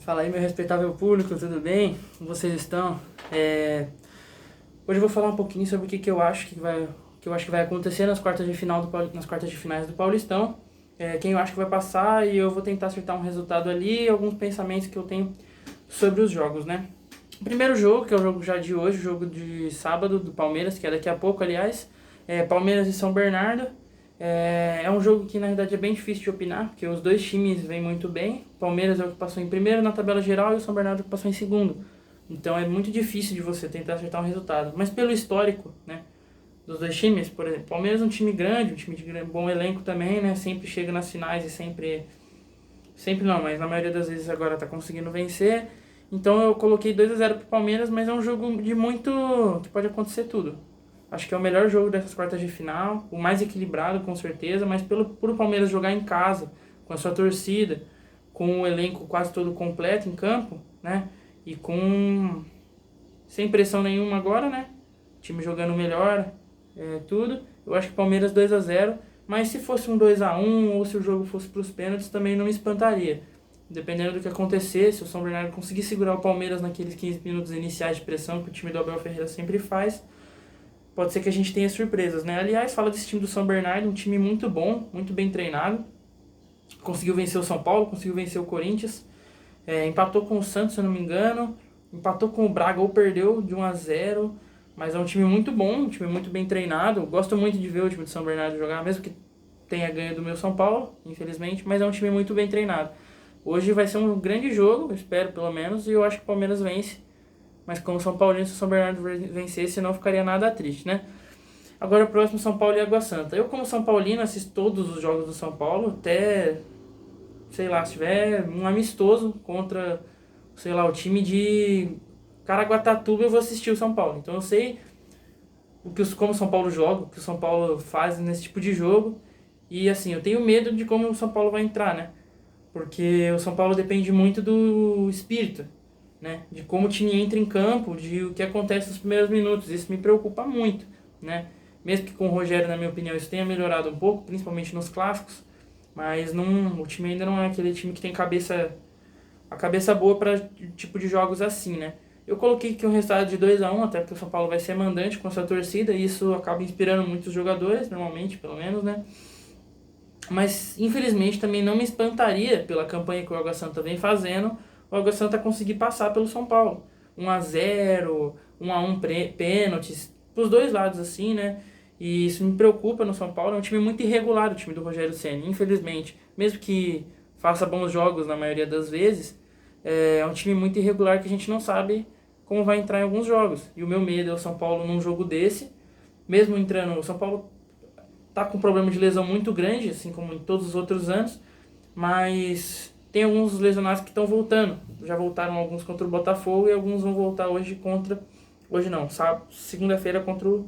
Fala aí, meu respeitável público, tudo bem? Como vocês estão? Hoje eu vou falar um pouquinho sobre o que eu acho que vai acontecer nas quartas de final nas quartas de finais do Paulistão. Quem eu acho que vai passar e eu vou tentar acertar um resultado ali e alguns pensamentos que eu tenho sobre os jogos, né? O primeiro jogo, que é o jogo já de hoje, o jogo de sábado do Palmeiras, que é daqui a pouco, aliás, Palmeiras e São Bernardo. É um jogo que na verdade é bem difícil de opinar, porque os dois times vêm muito bem. O Palmeiras é o que passou em primeiro na tabela geral e o São Bernardo é o que passou em segundo. Então é muito difícil de você tentar acertar um resultado. Mas pelo histórico, né, dos dois times, por exemplo, o Palmeiras é um time grande, um time de bom elenco também, né, sempre chega nas finais e sempre não, mas na maioria das vezes agora tá conseguindo vencer. Então eu coloquei 2-0 pro Palmeiras, mas é um jogo de muito, que pode acontecer tudo. Acho que é o melhor jogo dessas quartas de final, o mais equilibrado com certeza, mas por o Palmeiras jogar em casa, com a sua torcida, com o elenco quase todo completo em campo, né? E sem pressão nenhuma agora, né? O time jogando melhor, tudo. Eu acho que Palmeiras 2-0, mas se fosse um 2-1 ou se o jogo fosse para os pênaltis também não me espantaria. Dependendo do que acontecer, se o São Bernardo conseguir segurar o Palmeiras naqueles 15 minutos iniciais de pressão que o time do Abel Ferreira sempre faz, pode ser que a gente tenha surpresas, né? Aliás, fala desse time do São Bernardo, um time muito bom, muito bem treinado. Conseguiu vencer o São Paulo, conseguiu vencer o Corinthians. Empatou com o Santos, se eu não me engano. Empatou com o Braga ou perdeu de 1-0. Mas é um time muito bom, um time muito bem treinado. Gosto muito de ver o time do São Bernardo jogar, mesmo que tenha ganho do meu São Paulo, infelizmente. Mas é um time muito bem treinado. Hoje vai ser um grande jogo, eu espero pelo menos. E eu acho que o Palmeiras vence. Mas como São Paulino, se o São Bernardo vencesse, não ficaria nada triste, né? Agora o próximo, São Paulo e Água Santa. Eu, como São Paulino, assisto todos os jogos do São Paulo, até, sei lá, se tiver um amistoso contra, sei lá, o time de Caraguatatuba, eu vou assistir o São Paulo. Então eu sei como o São Paulo joga, o que o São Paulo faz nesse tipo de jogo. E assim, eu tenho medo de como o São Paulo vai entrar, né? Porque o São Paulo depende muito do espírito, né? De como o time entra em campo, de o que acontece nos primeiros minutos. Isso me preocupa muito, né? Mesmo que com o Rogério, na minha opinião, isso tenha melhorado um pouco, principalmente nos clássicos, mas o time ainda não é aquele time que tem a cabeça boa para tipo de jogos assim, né? Eu coloquei aqui um resultado de 2-1, até porque o São Paulo vai ser mandante com a sua torcida, e isso acaba inspirando muitos jogadores, normalmente, pelo menos, né? Mas, infelizmente, também não me espantaria, pela campanha que o Água Santa vem fazendo, o Água Santa conseguir passar pelo São Paulo. 1-0, 1-1 pênaltis, pros dois lados, assim, né? E isso me preocupa no São Paulo. É um time muito irregular, o time do Rogério Ceni, infelizmente. Mesmo que faça bons jogos na maioria das vezes, é um time muito irregular que a gente não sabe como vai entrar em alguns jogos. E o meu medo é o São Paulo num jogo desse, mesmo entrando. O São Paulo tá com um problema de lesão muito grande, assim como em todos os outros anos, mas tem alguns lesionados que estão voltando. Já voltaram alguns contra o Botafogo e alguns vão voltar hoje hoje não, sábado, segunda-feira contra o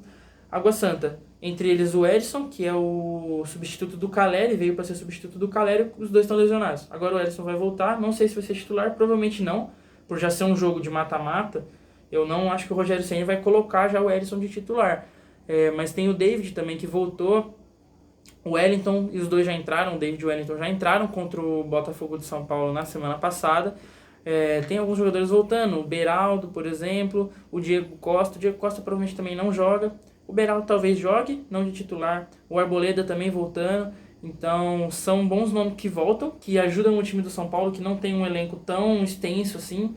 Água Santa. Entre eles o Edson, que é o substituto do Caleri, veio para ser substituto do Caleri, os dois estão lesionados. Agora o Edson vai voltar, não sei se vai ser titular, provavelmente não, por já ser um jogo de mata-mata. Eu não acho que o Rogério Ceni vai colocar já o Edson de titular. Mas tem o David também que voltou. O Wellington e os dois já entraram, o David e o Wellington já entraram contra o Botafogo de São Paulo na semana passada. Tem alguns jogadores voltando, o Beraldo, por exemplo, o Diego Costa. O Diego Costa provavelmente também não joga. O Beraldo talvez jogue, não de titular. O Arboleda também voltando. Então são bons nomes que voltam, que ajudam o time do São Paulo, que não tem um elenco tão extenso assim,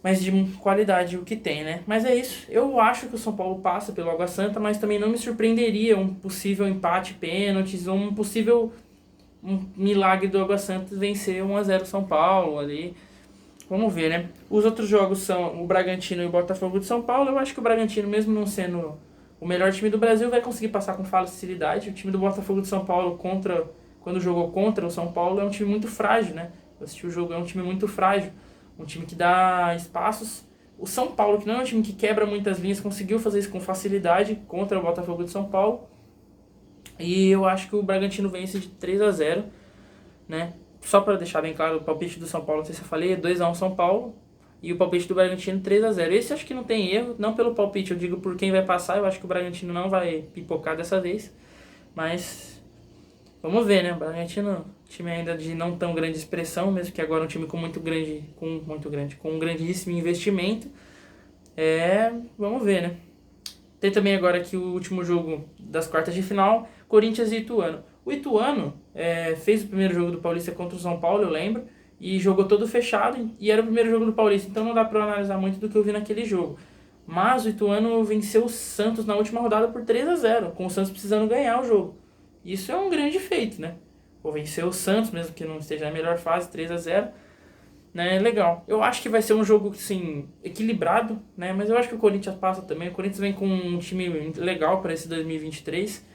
mas de qualidade o que tem, né? Mas é isso. Eu acho que o São Paulo passa pelo Água Santa, mas também não me surpreenderia um possível empate, pênaltis, ou um milagre do Água Santa vencer 1-0 São Paulo ali. Vamos ver, né? Os outros jogos são o Bragantino e o Botafogo de São Paulo. Eu acho que o Bragantino, mesmo não sendo o melhor time do Brasil, vai conseguir passar com facilidade. O time do Botafogo de São Paulo, quando jogou contra o São Paulo, é um time muito frágil, né? Eu assisti o jogo, é um time muito frágil. Um time que dá espaços. O São Paulo, que não é um time que quebra muitas linhas, conseguiu fazer isso com facilidade contra o Botafogo de São Paulo. E eu acho que o Bragantino vence de 3-0, né? Só para deixar bem claro, o palpite do São Paulo, não sei se eu falei, é 2-1 São Paulo. E o palpite do Bragantino 3-0. Esse acho que não tem erro, não pelo palpite, eu digo por quem vai passar. Eu acho que o Bragantino não vai pipocar dessa vez. Mas Vamos ver, né? O Bragantino, time ainda de não tão grande expressão, mesmo que agora é um time com um grandíssimo investimento. Vamos ver, né? Tem também agora aqui o último jogo das quartas de final, Corinthians e Ituano. O Ituano fez o primeiro jogo do Paulista contra o São Paulo, eu lembro, e jogou todo fechado, e era o primeiro jogo do Paulista, então não dá pra analisar muito do que eu vi naquele jogo. Mas o Ituano venceu o Santos na última rodada por 3-0, com o Santos precisando ganhar o jogo. Isso é um grande feito, né? Pô, vencer o Santos, mesmo que não esteja na melhor fase, 3-0, né? Legal. Eu acho que vai ser um jogo, assim, equilibrado, né? Mas eu acho que o Corinthians passa também. O Corinthians vem com um time legal para esse 2023.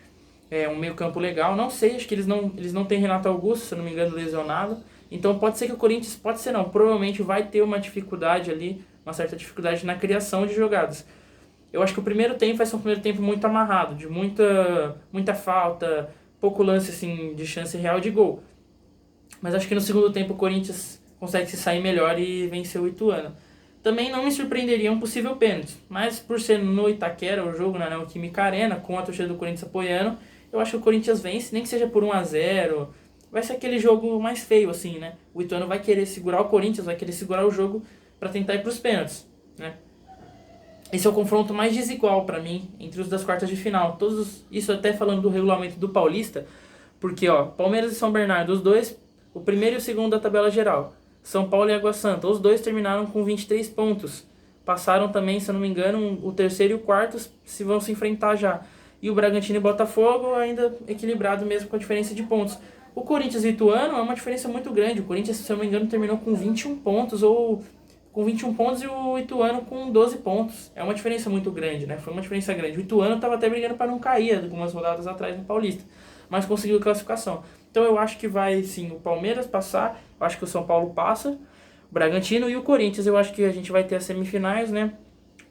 Um meio campo legal. Não sei, acho que eles não têm Renato Augusto, se eu não me engano, lesionado. Então pode ser que o Corinthians, pode ser não, provavelmente vai ter uma dificuldade ali, uma certa dificuldade na criação de jogadas. Eu acho que o primeiro tempo vai ser um primeiro tempo muito amarrado, de muita falta, pouco lance assim, de chance real de gol. Mas acho que no segundo tempo o Corinthians consegue se sair melhor e vencer o Ituano. Também não me surpreenderia um possível pênalti, mas por ser no Itaquera o jogo, na Neoquímica Arena, com a torcida do Corinthians apoiando, eu acho que o Corinthians vence, nem que seja por 1-0. Vai ser aquele jogo mais feio, assim, né? O Ituano vai querer segurar o Corinthians, vai querer segurar o jogo para tentar ir para os pênaltis, né? Esse é o confronto mais desigual para mim entre os das quartas de final. Isso até falando do regulamento do Paulista, porque ó, Palmeiras e São Bernardo, os dois, o primeiro e o segundo da tabela geral. São Paulo e Água Santa, os dois terminaram com 23 pontos. Passaram também, se eu não me engano, o terceiro e o quarto se vão se enfrentar já. E o Bragantino e Botafogo ainda equilibrado mesmo com a diferença de pontos. O Corinthians e Ituano é uma diferença muito grande. O Corinthians, se eu não me engano, terminou com 21 pontos ou com 21 pontos e o Ituano com 12 pontos. É uma diferença muito grande, né? Foi uma diferença grande. O Ituano estava até brigando para não cair algumas rodadas atrás no Paulista, mas conseguiu a classificação. Então eu acho que vai, sim, o Palmeiras passar, eu acho que o São Paulo passa, o Bragantino e o Corinthians. Eu acho que a gente vai ter as semifinais, né?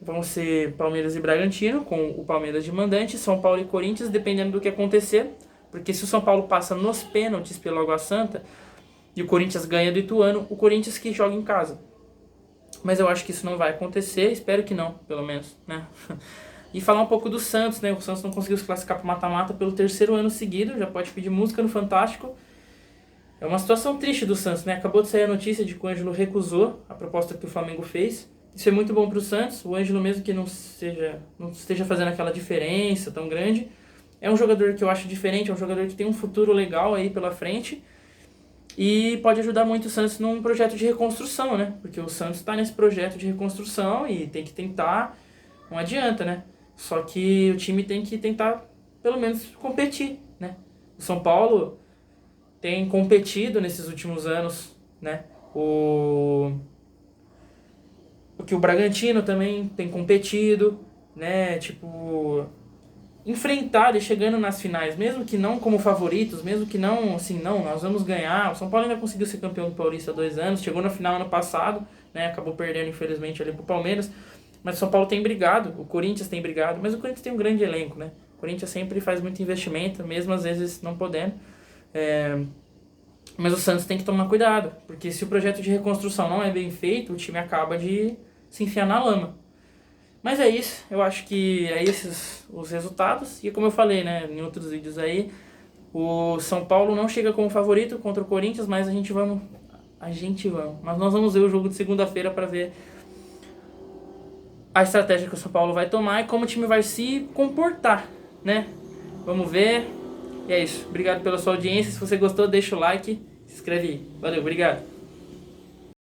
Vão ser Palmeiras e Bragantino, com o Palmeiras de mandante, São Paulo e Corinthians, dependendo do que acontecer. Porque se o São Paulo passa nos pênaltis pela Água Santa e o Corinthians ganha do Ituano, o Corinthians que joga em casa. Mas eu acho que isso não vai acontecer, espero que não, pelo menos, né? E falar um pouco do Santos, né? O Santos não conseguiu se classificar para o mata-mata pelo terceiro ano seguido, já pode pedir música no Fantástico. É uma situação triste do Santos, né? Acabou de sair a notícia de que o Ângelo recusou a proposta que o Flamengo fez. Isso é muito bom para o Santos, o Ângelo mesmo que não esteja fazendo aquela diferença tão grande. É um jogador que eu acho diferente, é um jogador que tem um futuro legal aí pela frente. E pode ajudar muito o Santos num projeto de reconstrução, né? Porque o Santos está nesse projeto de reconstrução e tem que tentar, não adianta, né? Só que o time tem que tentar, pelo menos, competir, né? O São Paulo tem competido nesses últimos anos, né? O que o Bragantino também tem competido, né? Tipo, enfrentado e chegando nas finais, mesmo que não como favoritos, mesmo que não, assim, não, nós vamos ganhar. O São Paulo ainda conseguiu ser campeão do Paulista há 2 anos, chegou na final ano passado, né? Acabou perdendo, infelizmente, ali pro Palmeiras. Mas o São Paulo tem brigado, o Corinthians tem brigado, mas o Corinthians tem um grande elenco, né? O Corinthians sempre faz muito investimento, mesmo às vezes não podendo. Mas o Santos tem que tomar cuidado, porque se o projeto de reconstrução não é bem feito, o time acaba de se enfiar na lama. Mas é isso, eu acho que é esses os resultados. E como eu falei, né, em outros vídeos aí, o São Paulo não chega como favorito contra o Corinthians, mas Mas nós vamos ver o jogo de segunda-feira para ver a estratégia que o São Paulo vai tomar e como o time vai se comportar, né? Vamos ver. E é isso. Obrigado pela sua audiência. Se você gostou, deixa o like, se inscreve aí. Valeu, obrigado.